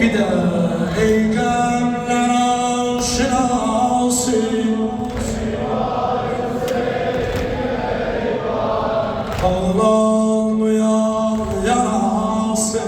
Bir de ey gamler aşinası ağlanmayan yarası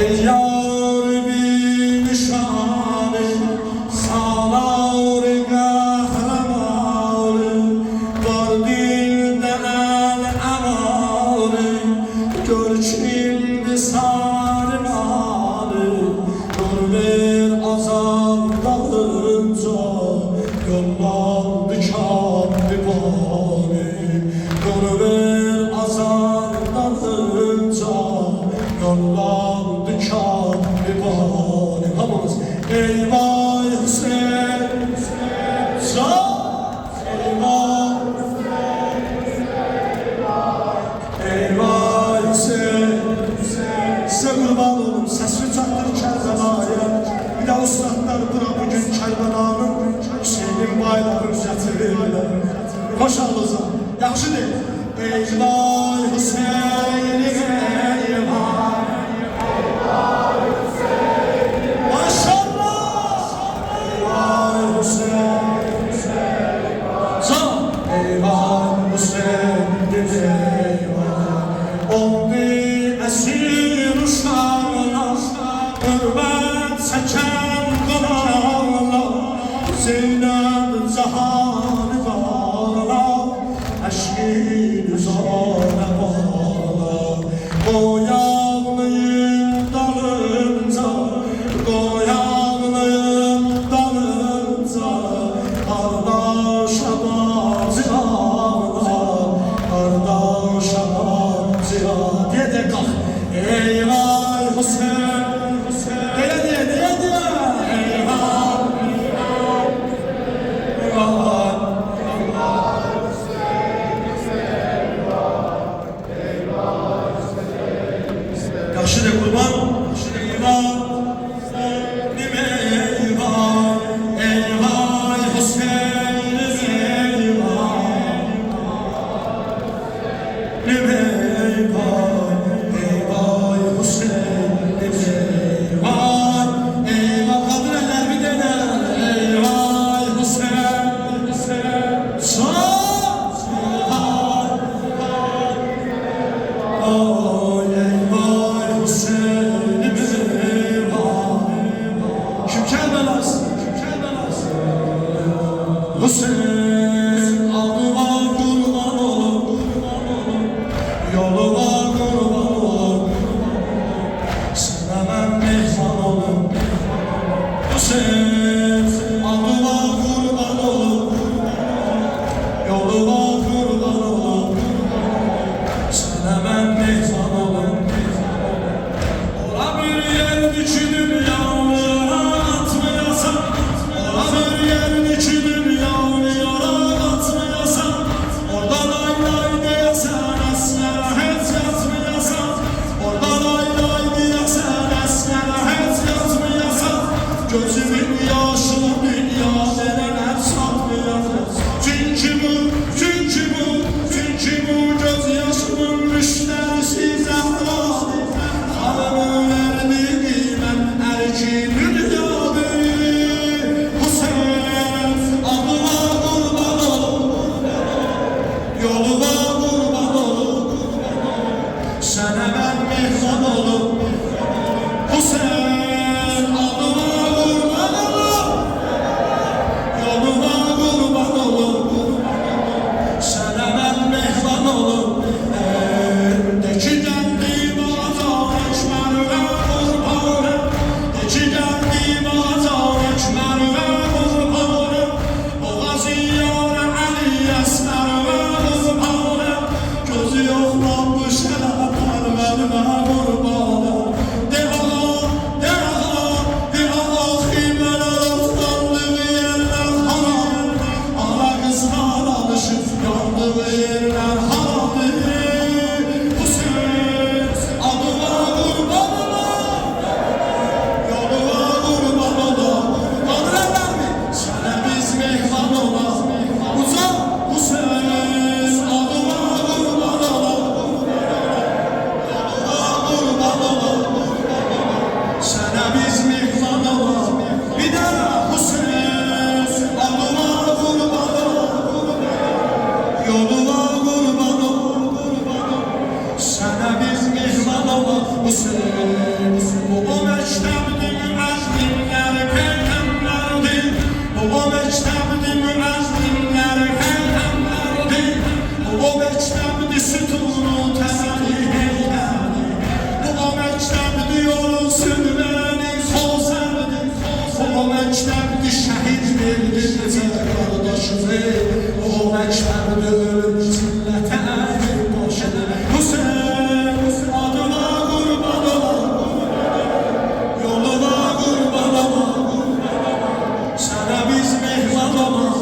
ey yar bir nişanı sağlar kahramanı var dilden el amanı gör şimdi sarmalı gör bir azap dalınca yollandı kâb-ı bâni gör bir azap dalınca yollandı kâb-ı bâni hamımız eyvah Hüseyin eyvah eyvah Hüseyin size kurban olun sesli çaktır Kerbela'ya bir de ustadlar bura bugün Kerbela'nın Hüseyin'in baylarını getirirler hoş alınızın yaxşı değil eyvah Hüseyin eyvah maşallah eyvah Hüseyin eyvah Hüseyin eyvah oldu esir uşağına hürmet çeken kanala Zeynep zahanı bağla eşkin zara bağla koyağlıyım dalınca koyağlıyım dalınca kardeşe bazı ağla kardeşe bazı ağla diye de kalk eyvah Hüseyin diye eyvah yaxşı de kurban eyvah eyvah eyvah Hüseyin eyvah eyvah Hüseyin eyvah eyvah kaldır eller bir dene eyvah Hüseyin eyvah Hüseyin. Bu o məktəbdir müəzzinlər peyğəmbərdir. Bu o məktəbdir müəzzinlər peyğəmbərdir. Bu o məktəbdir sütunu təsəli heydərdir. Bu o məktəbdir yolu sürməni xozərdir. Bu o məktəbdir şəhid verdi necə qardaşını. Bu o məktəbdir ölüm zillətə əlir başını. Hüseyin adına qurban olam, yoluna qurban olam, sənə biz mehman olam.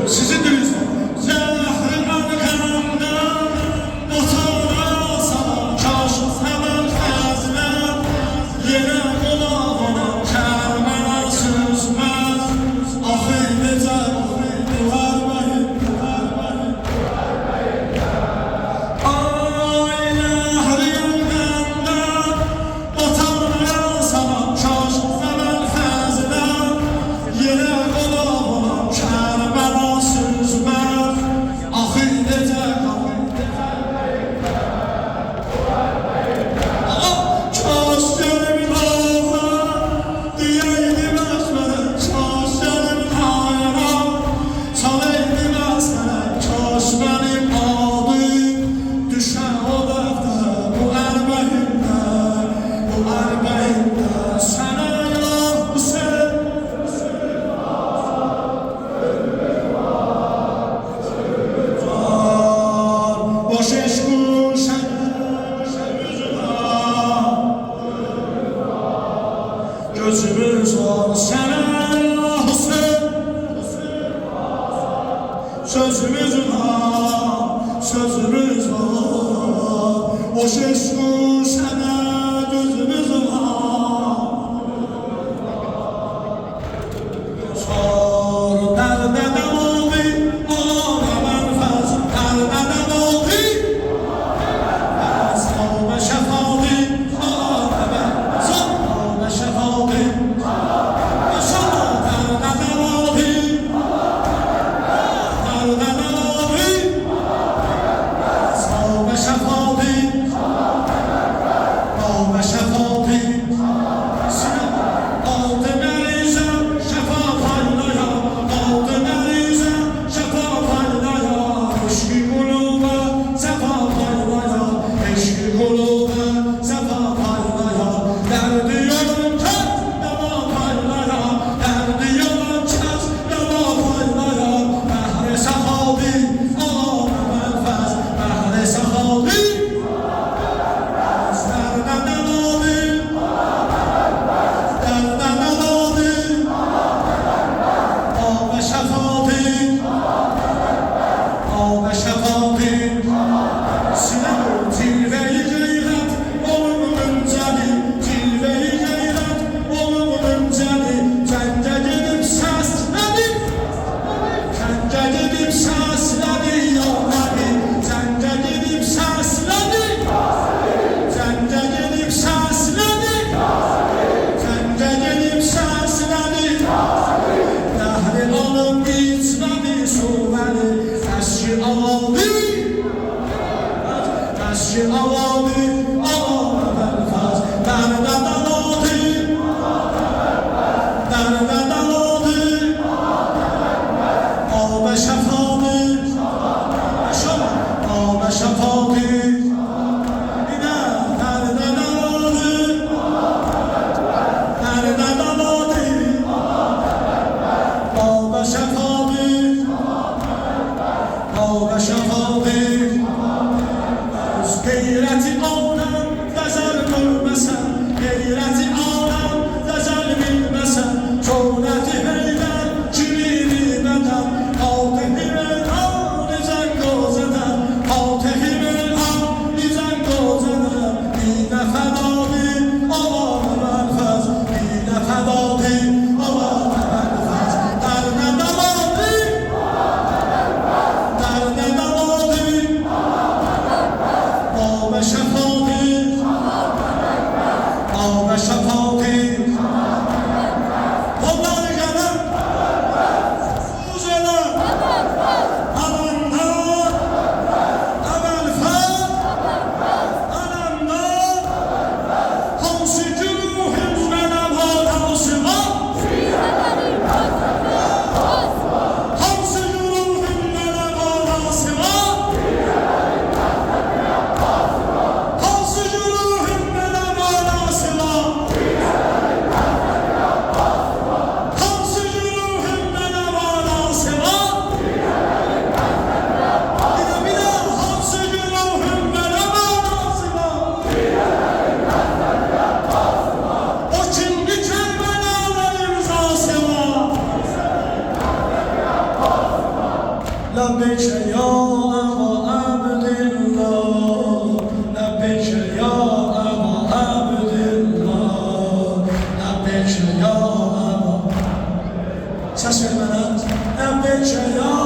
Sizin diliniz var. Gözümüz var sana Hüseyin, sözümüz var, sözümüz var. O şeşku sana gözümüz var. Sor derdeden oldu, ağlaman fazla derdeden oldu. Sor şefalı, ağlaman, sor şefalı. غیرتی عالم غزل bilməsən şöhrəti heydər kimi bədər Fatehi Meydan nizən gözədər Fatehi Meydan nizən gözədər Dinə fədadır aman mənfəz Dinə fədadır aman mənfəz Dərinə dəvadır Dərinə dəvadır Babə şəfadır Babə şəfadır Onları gələn Suz elə Alanda Əvəlfəd Ələmdə Hansı güruhin mənə var hansı var Hansı güruhin mənə var hansı var Hansı güruhin mənə var hansı var Hansı güruhin mənə var hansı var Bir də hansı güruhin mənə var hansı var O kimdir Kərbəlalı rızası var Ləbbeyk ya Əba Əbdillah Ləbbeyk ya Əba Əbdillah Ləbbeyk ya Əba Səs ver mənə Ləbbeyk ya